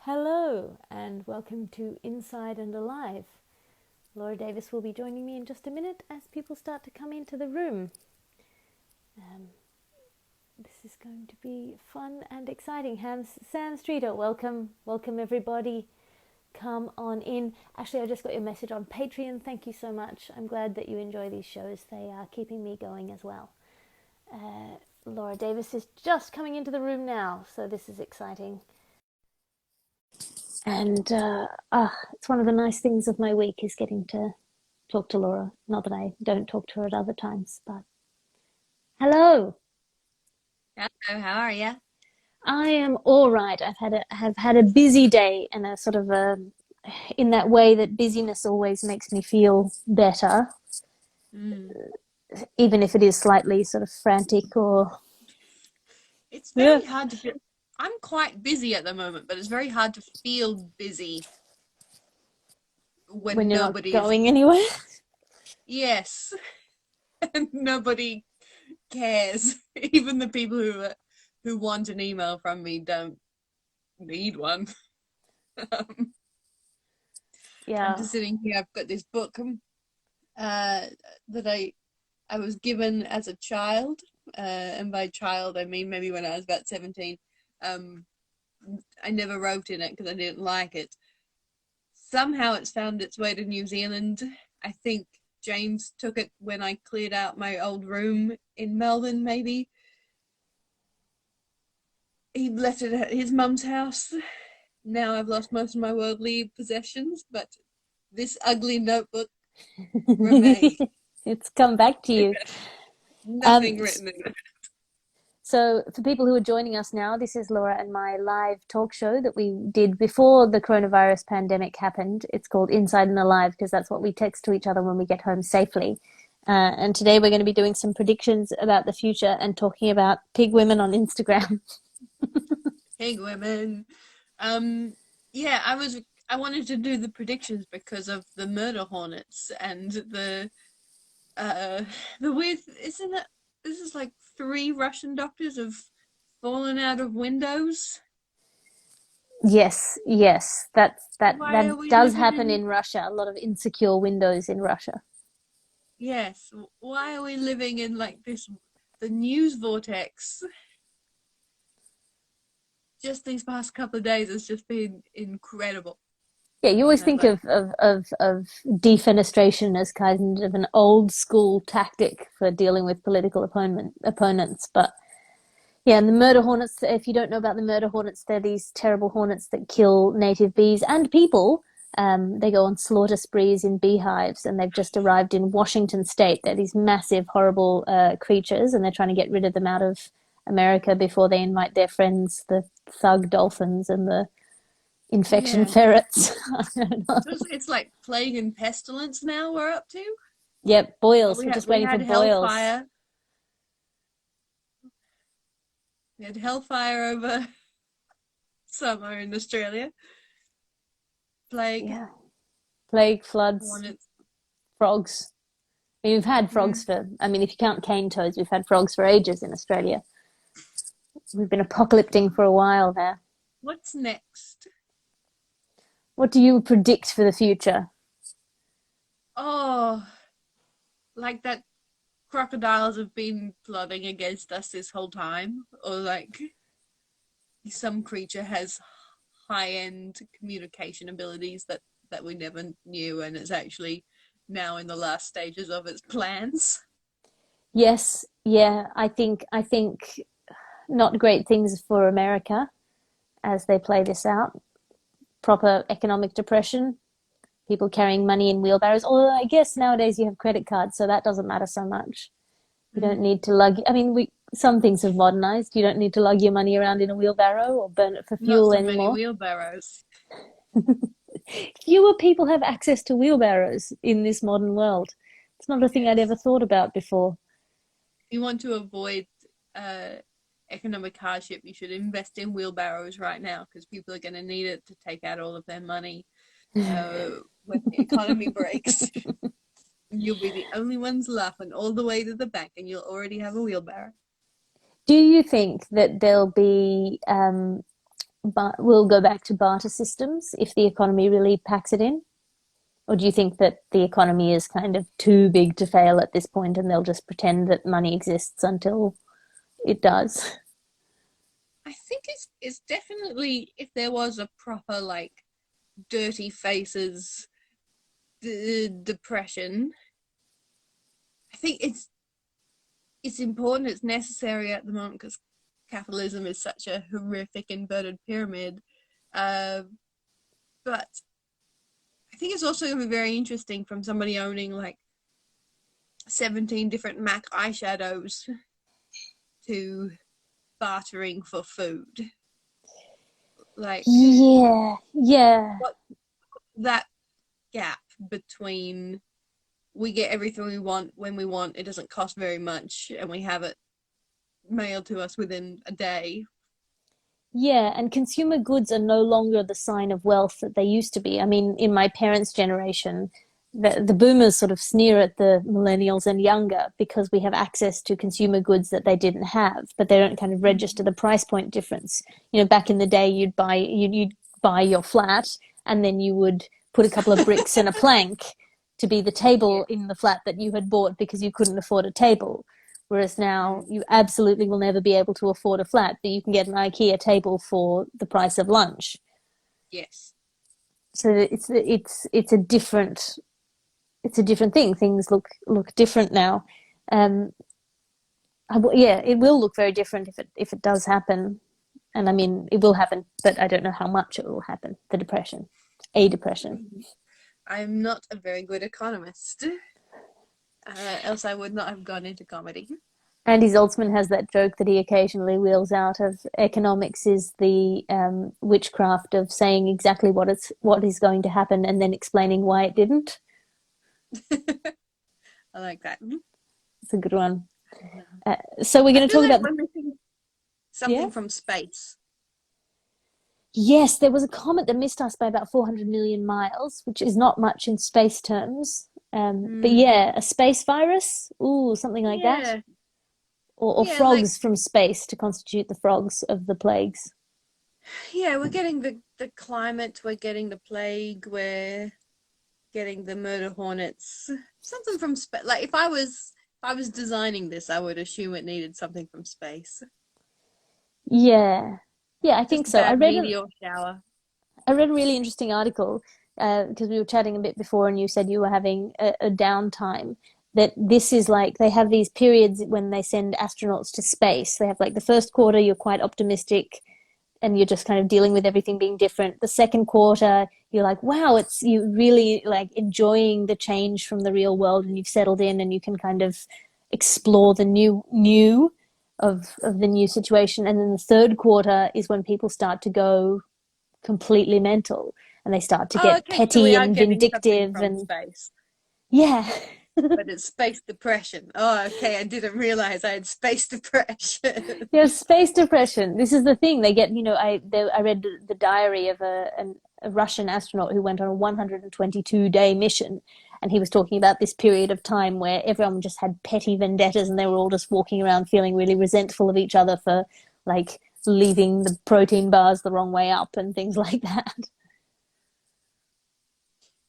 Hello and welcome to Inside and Alive. Laura Davis will be joining me in just a minute as people start to come into the room. This is going to be fun and exciting. Sam Streeter, welcome everybody. Come on in. Actually, I just got your message on Patreon. Thank you so much. I'm glad that you enjoy these shows. They are keeping me going as well. Laura Davis is just coming into the room now, so this is exciting. And it's one of the nice things of my week is getting to talk to Laura. Not that I don't talk to her at other times, but hello. Hello, how are you? I am all right. have had a busy day and a sort of in that way that busyness always makes me feel better, Mm. even if it is slightly sort of frantic or It's yeah, very hard to feel. I'm quite busy at the moment, but it's very hard to feel busy when when you're not nobody is. going anywhere. Yes, and nobody cares. Even the people who want an email from me don't need one. Um, I'm Yeah. just sitting here. I've got this book uh, that I was given as a child, and by child I mean maybe when I was about 17. Um, I never wrote in it because I didn't like it. Somehow it's found its way to New Zealand. I think James took it when I cleared out my old room in Melbourne, maybe. He left it at his mum's house. Now I've lost most of my worldly possessions, but this ugly notebook remains. It's come back to you. Um, Nothing written in it. So, for people who are joining us now, this is Laura and my live talk show that we did before the coronavirus pandemic happened. It's called Inside and Alive because that's what we text to each other when we get home safely. And today we're going to be doing some predictions about the future and talking about pig women on Instagram. Pig women. Um, yeah, I wanted to do the predictions because of the murder hornets and uh the weird isn't it this is like three Russian doctors have fallen out of windows. Yes, yes, that Why are we does living happen in in Russia. A lot of insecure windows in Russia. yes, why are we living in like this the news vortex? Just these past couple of days has just been incredible. Yeah, you always And think like of defenestration as kind of an old school tactic for dealing with political opponents, but yeah, and the murder hornets. If you don't know about the murder hornets, they're these terrible hornets that kill native bees and people. They go on slaughter sprees in beehives, and they've just arrived in Washington State. They're these massive, horrible creatures, and they're trying to get rid of them out of America before they invite their friends, the thug dolphins and the infection yeah. ferrets. I don't know. So it's like plague and pestilence now we're up to. Yep, Well, boils. we We're had just we waiting for had boils. hellfire. We had hellfire over summer in Australia. Plague, Yeah, plague, floods, hornets. frogs. We've had Yeah. frogs for, I mean, if you count cane toads, we've had frogs for ages in Australia. We've been apocalyptic for a while there. What's next? What do you predict for the future? Oh, like that crocodiles have been plotting against us this whole time, or like some creature has high-end communication abilities that we never knew, and it's actually now in the last stages of its plans. Yes, yeah, I think not great things for America as they play this out. Proper economic depression, people carrying money in wheelbarrows. Although I guess nowadays you have credit cards, so that doesn't matter so much. You don't Mm. need to lug. I mean, we some things have modernized. You don't need to lug your money around in a wheelbarrow or burn it for Not fuel so many anymore. wheelbarrows. Fewer people have access to wheelbarrows in this modern world. It's not a thing I'd ever Yes. thought about before. If you want to avoid uh, economic hardship, you should invest in wheelbarrows right now because people are going to need it to take out all of their money when the economy breaks. You'll be the only ones laughing all the way to the bank, and you'll already have a wheelbarrow. Do you think that there'll be we'll go back to barter systems if the economy really packs it in? Or do you think that the economy is kind of too big to fail at this point and they'll just pretend that money exists until it does? I think it's definitely, if there was a proper like dirty faces depression, I think it's important, it's necessary at the moment because capitalism is such a horrific inverted pyramid. Uh, but I think it's also going to be very interesting from somebody owning like 17 different MAC eyeshadows to bartering for food. Like, Yeah, yeah. what that gap between we get everything we want when we want, it doesn't cost very much, and we have it mailed to us within a day. Yeah, and consumer goods are no longer the sign of wealth that they used to be. I mean, in my parents' generation, the boomers sort of sneer at the millennials and younger because we have access to consumer goods that they didn't have, but they don't kind of register the price point difference. You know, back in the day, you'd buy your flat, and then you would put a couple of bricks and a plank to be the Yeah. table in the flat that you had bought because you couldn't afford a table. Whereas now you absolutely will never be able to afford a flat, but you can get an IKEA table for the price of lunch. Yes. So it's a different thing. Things look different now. Um, yeah, it will look very different if it does happen. And I mean, it will happen, but I don't know how much it will happen. The depression, a depression. I'm not a very good economist, else I would not have gone into comedy. Andy Zoltzman has that joke that he occasionally wheels out of economics is the witchcraft of saying exactly what is going to happen and then explaining why it didn't. I like that. It's a good one. So we're I going to feel talk like about we're missing yeah. something from space. Yes, there was a comet that missed us by about 400 million miles, which is not much in space terms. But Mm. yeah, a space virus, ooh, something like that, Yeah, or yeah, like frogs from space to constitute the frogs of the plagues. yeah, we're getting the climate, we're getting the plague, we're getting the murder hornets. Something from space. Like if I was designing this, I would assume it needed something from space. Yeah, yeah, I think Just a so. bad meteor shower. I read a really interesting article because we were chatting a bit before, and you said you were having a downtime. That this is like they have these periods when they send astronauts to space. They have like the first quarter, you're quite optimistic, and you're just kind of dealing with everything being different. The second quarter, you're like, wow, it's you really like enjoying the change from the real world, and you've settled in, and you can kind of explore the new of the new situation. And then the third quarter is when people start to go completely mental and they start to Oh, get okay, so we petty are and getting something vindictive from and space. yeah. But it's space depression. Oh, okay, I didn't realize I had space depression. Yeah, space depression. This is the thing. They get, I read the diary of a Russian astronaut who went on a 122-day mission, and he was talking about this period of time where everyone just had petty vendettas, and they were all just walking around feeling really resentful of each other for like leaving the protein bars the wrong way up and things like that.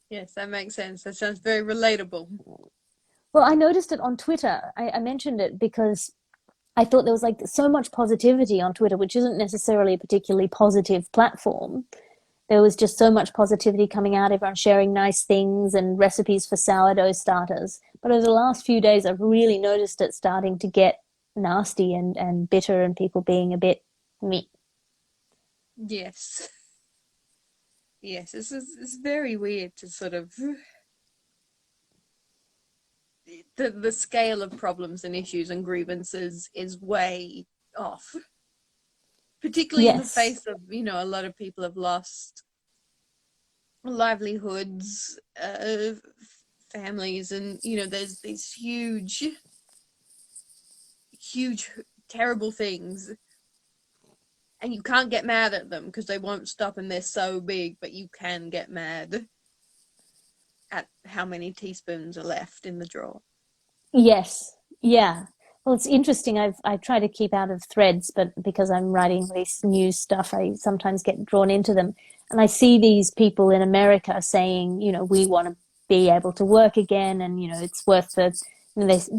Yes, that makes sense. That sounds very relatable. Well, I noticed it on Twitter. I mentioned it because I thought there was like so much positivity on Twitter, which isn't necessarily a particularly positive platform. There was just so much positivity coming out, everyone sharing nice things and recipes for sourdough starters. But over the last few days, I've really noticed it starting to get nasty and bitter and people being a bit me. Yes. Yes, it's very weird to sort of the scale of problems and issues and grievances is way off. Particularly in the Yes. face of, a lot of people have lost livelihoods, families, and there's these huge, huge, terrible things, and you can't get mad at them because they won't stop and they're so big, but you can get mad at how many teaspoons are left in the drawer. Yes. Yeah. Well, it's interesting. I try to keep out of threads, but because I'm writing this news stuff, I sometimes get drawn into them. And I see these people in America saying, we want to be able to work again, and it's worth the,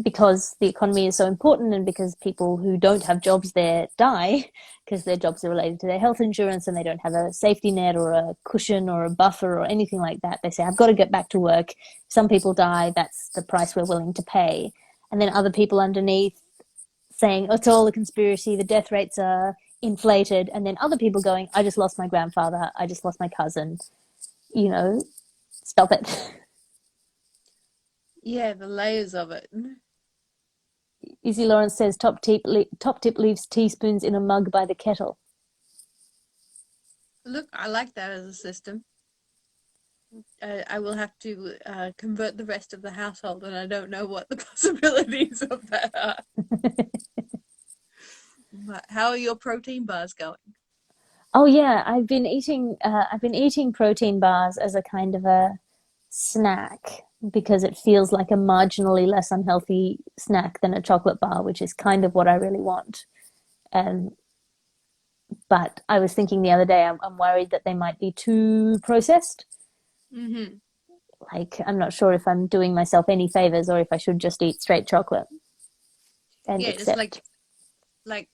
because the economy is so important, and because people who don't have jobs there die because their jobs are related to their health insurance, and they don't have a safety net or a cushion or a buffer or anything like that. They say, I've got to get back to work. Some people die. That's the price we're willing to pay. And then other people underneath saying, oh, it's all a conspiracy, the death rates are inflated. And then other people going, I just lost my grandfather, I just lost my cousin, stop it. Yeah, the layers of it. Izzy Lawrence says, top tip leaves teaspoons in a mug by the kettle. Look, I like that as a system. I will have to convert the rest of the household, and I don't know what the possibilities of that are. But how are your protein bars going? Oh yeah, I've been eating protein bars as a kind of a snack because it feels like a marginally less unhealthy snack than a chocolate bar, which is kind of what I really want. Um, but I was thinking the other day, I'm worried that they might be too processed. Mm-hmm. Like, I'm not sure if I'm doing myself any favors or if I should just eat straight chocolate and Yeah, it's accept. like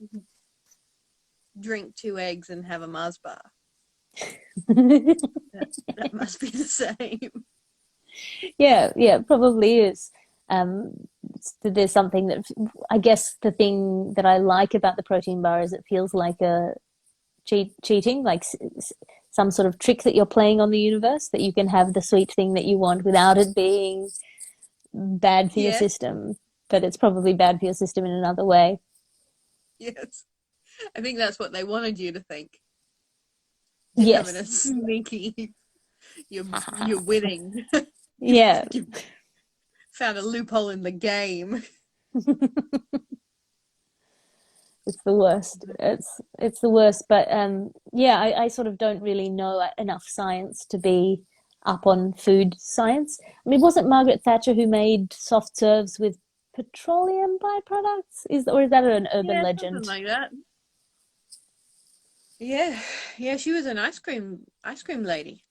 drink 2 eggs and have a Mars bar. That must be the same. Yeah, probably is. There's something that I guess the thing that I like about the protein bar is it feels like a cheating, like some sort of trick that you're playing on the universe, that you can have the sweet thing that you want without it being bad for your Yeah, system, but it's probably bad for your system in another way. yes. I think that's what they wanted you to think. You're having a Yes. sneaky, you're winning. Yeah. You found a loophole in the game. It's the worst. It's the worst. But yeah, I sort of don't really know enough science to be up on food science. I mean, wasn't Margaret Thatcher who made soft serves with petroleum byproducts? Is that an urban Yeah, something legend? like that. Yeah, yeah, she was an ice cream lady.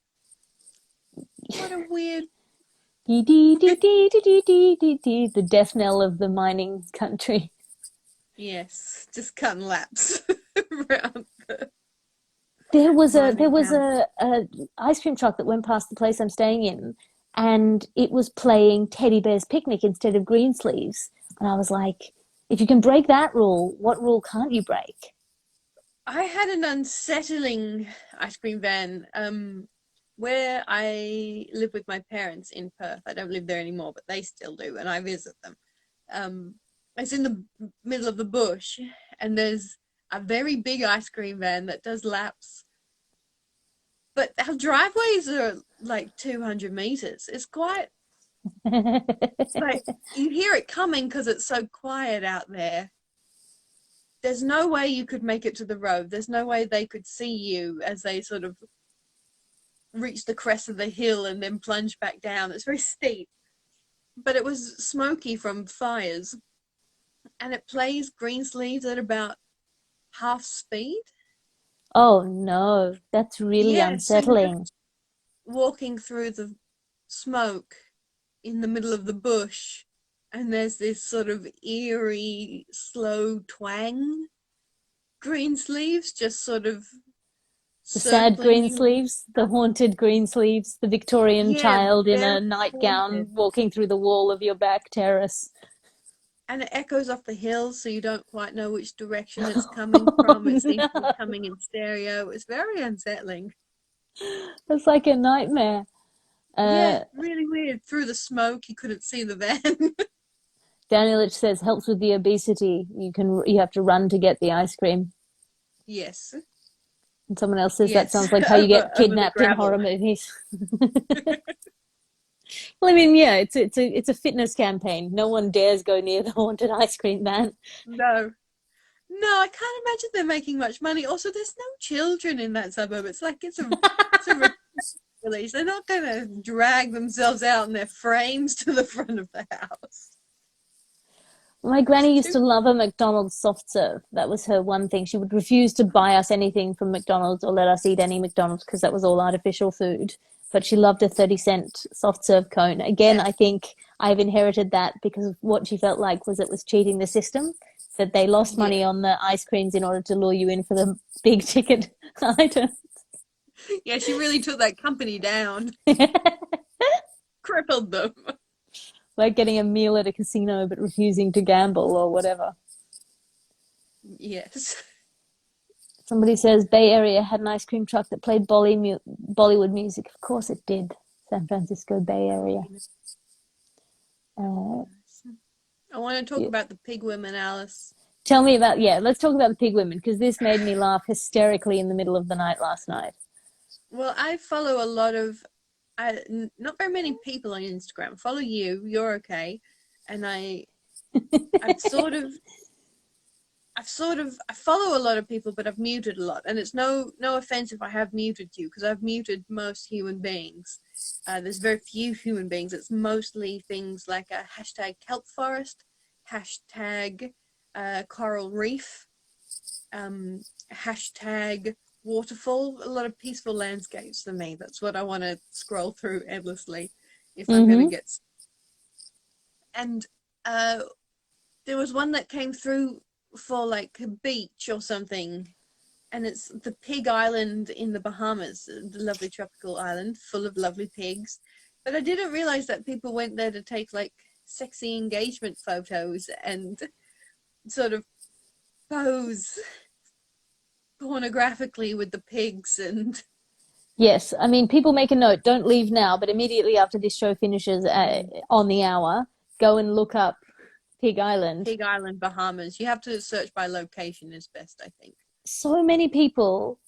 What a weird. Dee dee dee dee dee dee dee dee dee, the death knell of the mining country. Yes, just cutting laps around the There mining was town. a ice cream truck that went past the place I'm staying in, and it was playing Teddy Bear's Picnic instead of Greensleeves. And I was like, if you can break that rule, what rule can't you break? I had an unsettling ice cream van where I live with my parents in Perth. I don't live there anymore, but they still do, and I visit them. Um, it's in the middle of the bush, and there's a very big ice cream van that does laps. But our driveways are like 200 meters. It's quite like you hear it coming because it's so quiet out there. There's no way you could make it to the road. There's no way they could see you as they sort of reach the crest of the hill and then plunge back down. It's very steep, but it was smoky from fires, and it plays Greensleeves at about half speed. Oh no, that's really Yeah, so you're unsettling. just walking through the smoke in the middle of the bush, and there's this sort of eerie, slow twang. Greensleeves just sort of The sad circling you. Greensleeves, the haunted Greensleeves, the Victorian Yeah, child in a very nightgown haunted. walking through the wall of your back terrace. And it echoes off the hill, so you don't quite know which direction it's coming Oh from. It seems to be no, coming in stereo. It's very unsettling. it's like a nightmare. Yeah, Uh, really weird. Through the smoke, you couldn't see the van. Daniel says helps with the obesity. You have to run to get the ice cream. Yes, And someone else says that yes, sounds like how you get over the kidnapped in gravel. horror movies. Well, I mean, yeah, it's a fitness campaign. No one dares go near the haunted ice cream man. No, no, I can't imagine they're making much money. Also, there's no children in that suburb. It's like it's a village. They're not going to drag themselves out in their frames to the front of the house. My granny used to Too. love a McDonald's soft serve. That was her one thing. She would refuse to buy us anything from McDonald's or let us eat any McDonald's because that was all artificial food. But she loved a 30-cent soft serve cone. Again, Yeah. I think I've inherited that because of what she felt like was it was cheating the system, that they lost money Yeah. on the ice creams in order to lure you in for the big ticket item. Yeah, she really took that company down, crippled them. Like getting a meal at a casino but refusing to gamble or whatever. Yes. Somebody says Bay Area had an ice cream truck that played Bollywood music. Of course it did. San Francisco Bay Area. Uh, I want to talk yeah. about the pig women, Alice. Tell me about, yeah, let's talk about the pig women because this made me laugh hysterically in the middle of the night last night. Well, I follow a lot of, not very many people on Instagram. I follow you. You're okay, and I've sort of, I follow a lot of people, but I've muted a lot. And it's no offense if I have muted you, because I've muted most human beings. There's very few human beings. It's mostly things like a hashtag kelp forest, hashtag coral reef, hashtag waterfall. A lot of peaceful landscapes for me. That's what I want to scroll through endlessly if I'm going to Mm-hmm. get. And there was one that came through for like a beach or something, and it's the Pig Island in the Bahamas, the lovely tropical island full of lovely pigs. But I didn't realize that people went there to take like sexy engagement photos and sort of pose pornographically with the pigs. And Yes, I mean, people make a note, don't leave now, but immediately after this show finishes on the hour, go and look up Pig Island. Pig Island, Bahamas. You have to search by location is best, I think. So many people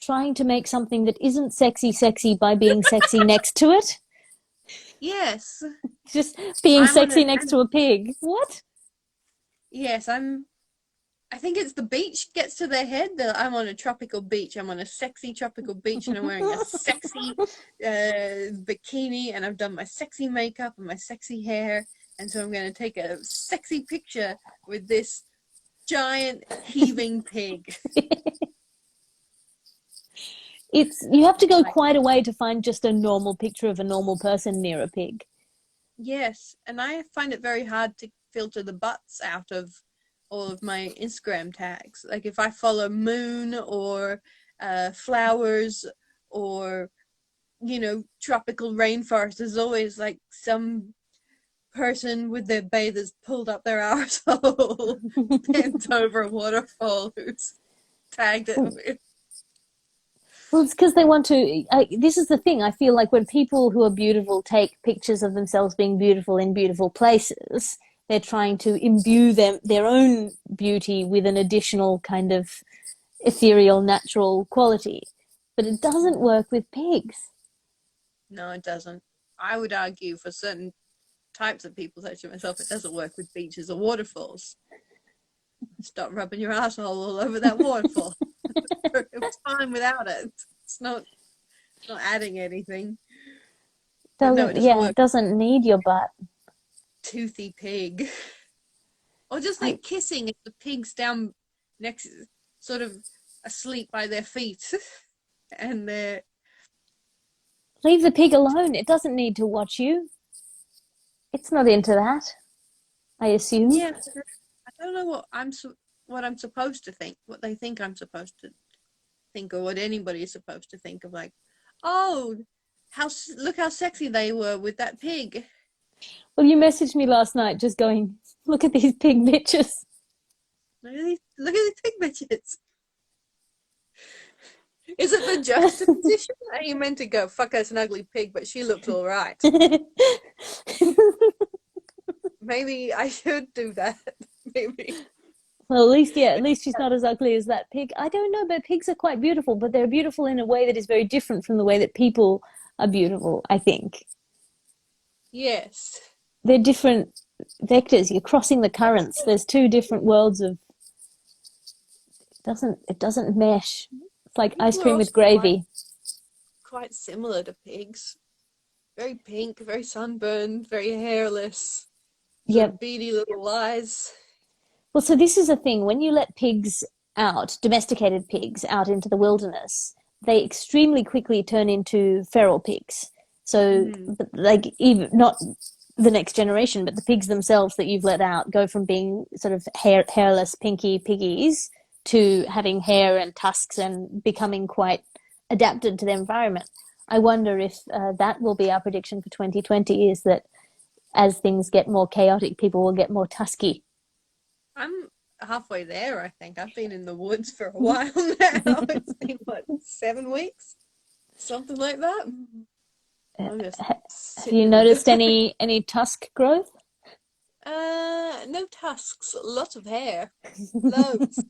trying to make something that isn't sexy by being sexy next to it. Yes, Just being I'm on sexy a next to a pig. What? yes, I think it's the beach gets to their head. I'm on a tropical beach. I'm on a sexy tropical beach, and I'm wearing a sexy bikini, and I've done my sexy makeup and my sexy hair, and so I'm going to take a sexy picture with this giant heaving pig. It's you have to go Like, quite a way to find just a normal picture of a normal person near a pig. yes, and I find it very hard to filter the butts out of all of my Instagram tags. Like if I follow moon or flowers or tropical rainforest, there's always like some person with their bathers pulled up their arsehole bent over a waterfall who's tagged it with. Well, it's because they want to. This is the thing. I feel like when people who are beautiful take pictures of themselves being beautiful in beautiful places, they're trying to imbue their own beauty with an additional kind of ethereal, natural quality. But it doesn't work with pigs. No, it doesn't. I would argue for certain types of people, such as myself, it doesn't work with beaches or waterfalls. Stop rubbing your asshole all over that waterfall. It was fine without it. It's not adding anything. But no, it doesn't Yeah, work. it doesn't need your butt. Toothy pig. Or just I, like kissing if the pig's down next, sort of asleep by their feet. And they're, leave the pig alone. It doesn't need to watch you. It's not into that, I assume. yeah, I don't know what I'm supposed to think, what they think I'm supposed to think, or what anybody is supposed to think of, like, oh, look how sexy they were with that pig. Well, you messaged me last night just going, look at these pig bitches. Look at these pig bitches. Is it the juxtaposition? Are you meant to go, fuck, that's an ugly pig, but she looks all right? Maybe I should do that. Maybe. Well, at least she's not as ugly as that pig. I don't know, but pigs are quite beautiful, but they're beautiful in a way that is very different from the way that people are beautiful, I think. Yes. They're different vectors. You're crossing the currents. There's two different worlds of it doesn't mesh. It's like ice People are cream also with gravy. quite similar to pigs. Very pink, very sunburned, very hairless. Yeah. beady little eyes. Well, so this is a thing. When you let pigs out, domesticated pigs out into the wilderness, they extremely quickly turn into feral pigs. So, Mm. like, even not the next generation, but the pigs themselves that you've let out go from being sort of hairless, pinky piggies to having hair and tusks and becoming quite adapted to their environment. I wonder if that will be our prediction for 2020 is that as things get more chaotic, people will get more tusky. I'm halfway there, I think. I've been in the woods for a while now. It's been, what, 7 weeks? Something like that. I'm just Have you sitting in the noticed dark. any tusk growth? No tusks, lots of hair. Loads.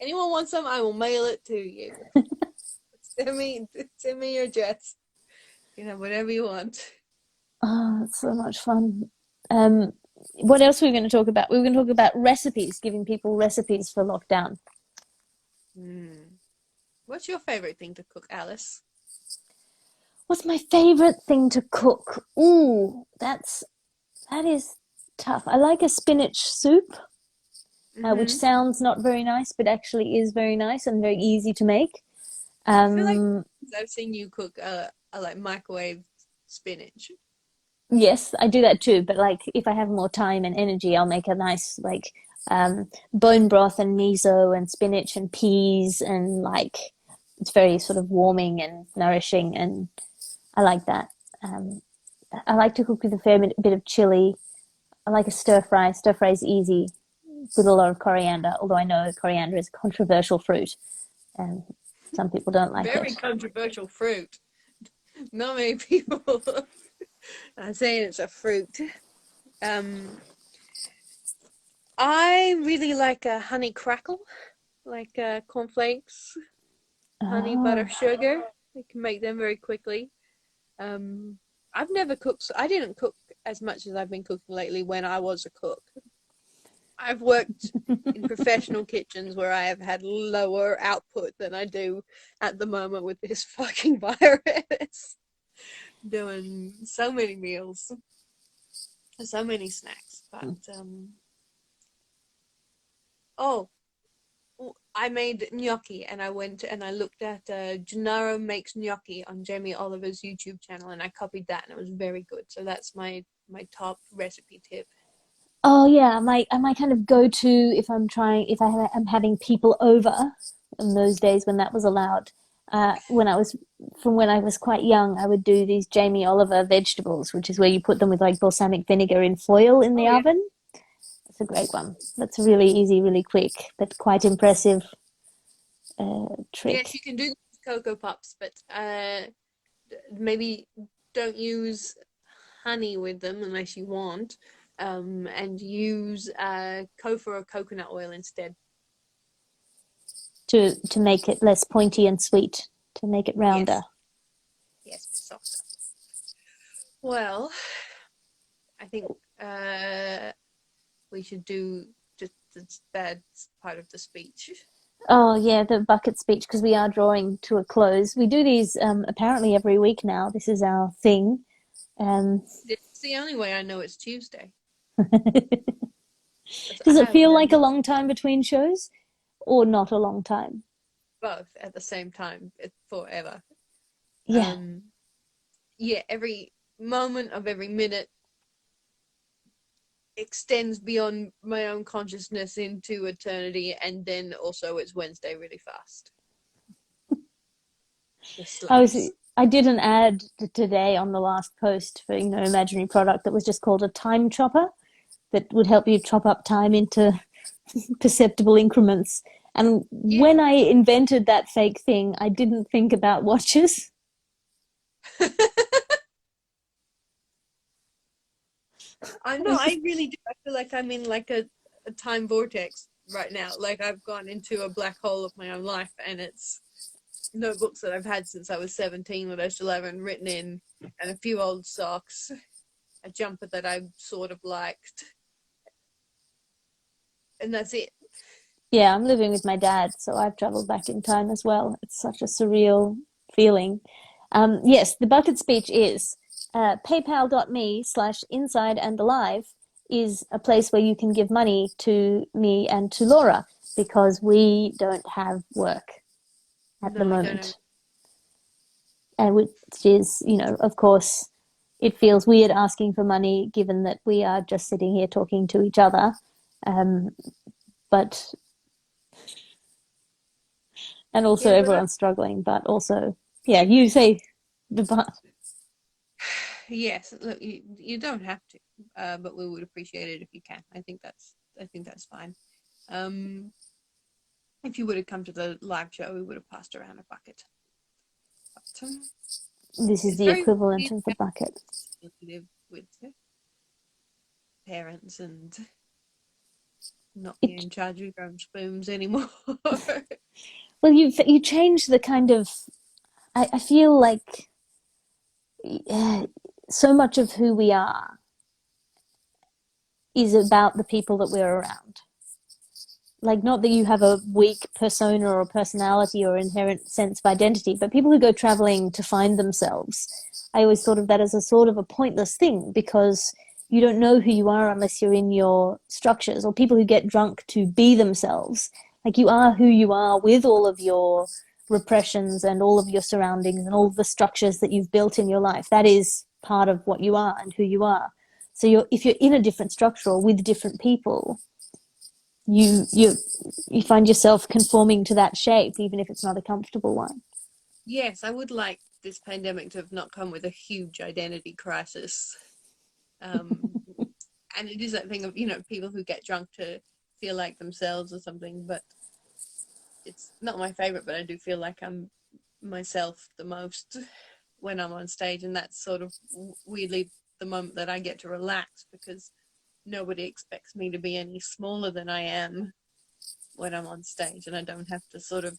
Anyone wants some, I will mail it to you. Send me your address. You know, whatever you want. Oh, it's so much fun. Um, what else were we going to talk about? We were going to talk about recipes, giving people recipes for lockdown. Hmm. What's your favorite thing to cook, Alice? What's my favorite thing to cook? Ooh, that is tough. I like a spinach soup, which Mm-hmm. sounds not very nice, but actually is very nice and very easy to make. I feel like Um, I've seen you cook a like microwave spinach. Yes, I do that too. But like, if I have more time and energy, I'll make a nice like bone broth and miso and spinach and peas and like it's very sort of warming and nourishing, and I like that. Um, I like to cook with a fair bit of chili. I like a stir fry. Stir fry is easy with a lot of coriander, although I know coriander is a controversial fruit and some people don't like Very it. controversial fruit. Not many people are saying it's a fruit. Um, I really like a honey crackle, like cornflakes, honey, butter, Oh, sugar. You can make them very quickly. I've never cooked. I didn't cook as much as I've been cooking lately when I was a cook. I've worked in professional kitchens where I have had lower output than I do at the moment with this fucking virus. Doing so many meals, so many snacks. But oh, I made gnocchi and I went and I looked at Gennaro Makes Gnocchi on Jamie Oliver's YouTube channel and I copied that and it was very good. So that's my top recipe tip. Oh yeah, my kind of go-to if I'm trying if I'm having people over in those days when that was allowed. When I was from when I was quite young, I would do these Jamie Oliver vegetables, which is where you put them with like balsamic vinegar in foil in the Oh yeah. oven. That's a great one. That's really easy, really quick, but quite impressive Yes, trick. you can do Cocoa Pops, but maybe don't use honey with them unless you want. And use Kofa or coconut oil instead. To make it less pointy and sweet, to make it rounder. Yes, yes, softer. Well, I think we should do just that part of the speech. Oh yeah, the bucket speech because we are drawing to a close. We do these apparently every week now. This is our thing. Um, It's the only way I know it's Tuesday. I does it have feel no like a long time between shows or not a long time? both at the same time. It's forever. Yeah. Um, yeah, every moment of every minute extends beyond my own consciousness into eternity, and then also it's Wednesday really fast. The I was slaps. I did an ad today on the last post for imaginary product that was just called a time chopper that would help you chop up time into perceptible increments. And Yeah. when I invented that fake thing, I didn't think about watches. I It know, was I just really do. I feel like I'm in like a time vortex right now. Like I've gone into a black hole of my own life, and it's notebooks that I've had since I was 17 that I still haven't written in, and a few old socks, a jumper that I sort of liked, and that's it. yeah, I'm living with my dad, so I've traveled back in time as well. It's such a surreal feeling. Yes, the bucket speech is paypal.me/inside and alive is a place where you can give money to me and to Laura because we don't have work at the No, I don't have. moment. And which is, of course, it feels weird asking for money given that we are just sitting here talking to each other. Um, but, and also Yeah, but everyone's struggling, but also, yeah, you say the but. yes, look, you don't have to, but we would appreciate it if you can. I think that's fine. Um, if you would have come to the live show, we would have passed around a bucket. But, This is it's the very equivalent weird of the bucket. to live with parents and not be It, in charge of your own spoons anymore. well, you change the kind of. I feel like so much of who we are is about the people that we're around. Like, not that you have a weak persona or personality or inherent sense of identity, but people who go traveling to find themselves, I always thought of that as a sort of a pointless thing because you don't know who you are unless you're in your structures, or people who get drunk to be themselves. Like, you are who you are with all of your repressions and all of your surroundings and all of the structures that you've built in your life. That is part of what you are and who you are. So if you're in a different structure or with different people, you find yourself conforming to that shape, even if it's not a comfortable one. Yes, I would like this pandemic to have not come with a huge identity crisis. Um, and it is that thing of, people who get drunk to feel like themselves or something, but it's not my favorite, but I do feel like I'm myself the most when I'm on stage, and that's sort of weirdly the moment that I get to relax because nobody expects me to be any smaller than I am when I'm on stage, and I don't have to sort of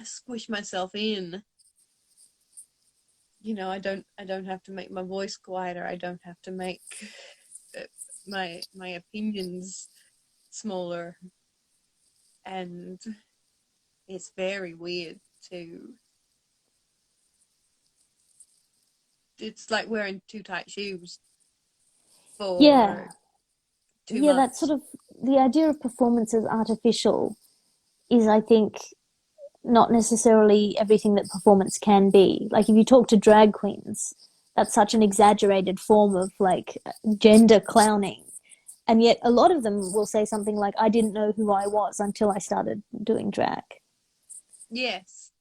squish myself in. I don't have to make my voice quieter. I don't have to make my opinions smaller, and it's very weird to. It's like wearing too tight shoes Yeah, for two yeah, that sort months. of the idea of performance as artificial is, I think, not necessarily everything that performance can be. Like, if you talk to drag queens, that's such an exaggerated form of like gender clowning. And yet a lot of them will say something like, I didn't know who I was until I started doing drag. Yes.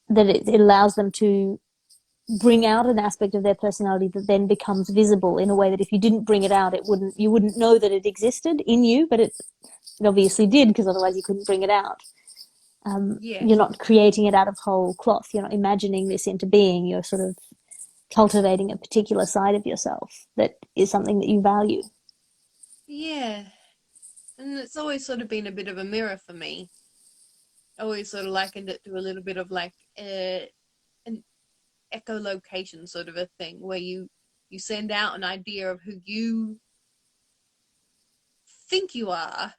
That it allows them to bring out an aspect of their personality that then becomes visible in a way that if you didn't bring it out, you wouldn't know that it existed in you, but it obviously did because otherwise you couldn't bring it out. You're Yes. not creating it out of whole cloth. You're not imagining this into being. You're sort of cultivating a particular side of yourself that is something that you value. Yeah. And it's always sort of been a bit of a mirror for me. I always sort of likened it to a little bit of like an echolocation sort of a thing where you send out an idea of who you think you are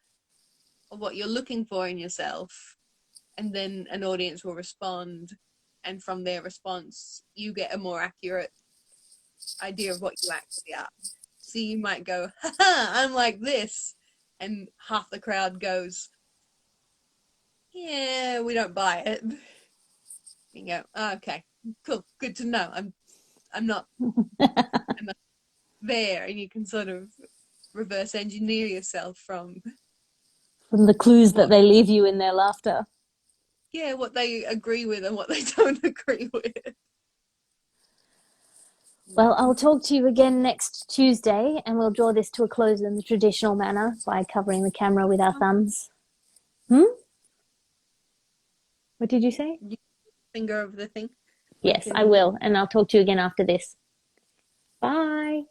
or what you're looking for in yourself, and then an audience will respond, and from their response you get a more accurate idea of what you actually are. So you might go, haha, I'm like this, and half the crowd goes, yeah, we don't buy it. You go, oh, okay, cool, good to know. I'm not I'm not there, and you can sort of reverse engineer yourself from From the clues that what they leave you in their laughter. yeah, what they agree with and what they don't agree with. Well, I'll talk to you again next Tuesday, and we'll draw this to a close in the traditional manner by covering the camera with our thumbs. Hmm? What did you say? You finger over the thing. We Yes, I can will, and I'll talk to you again after this. Bye.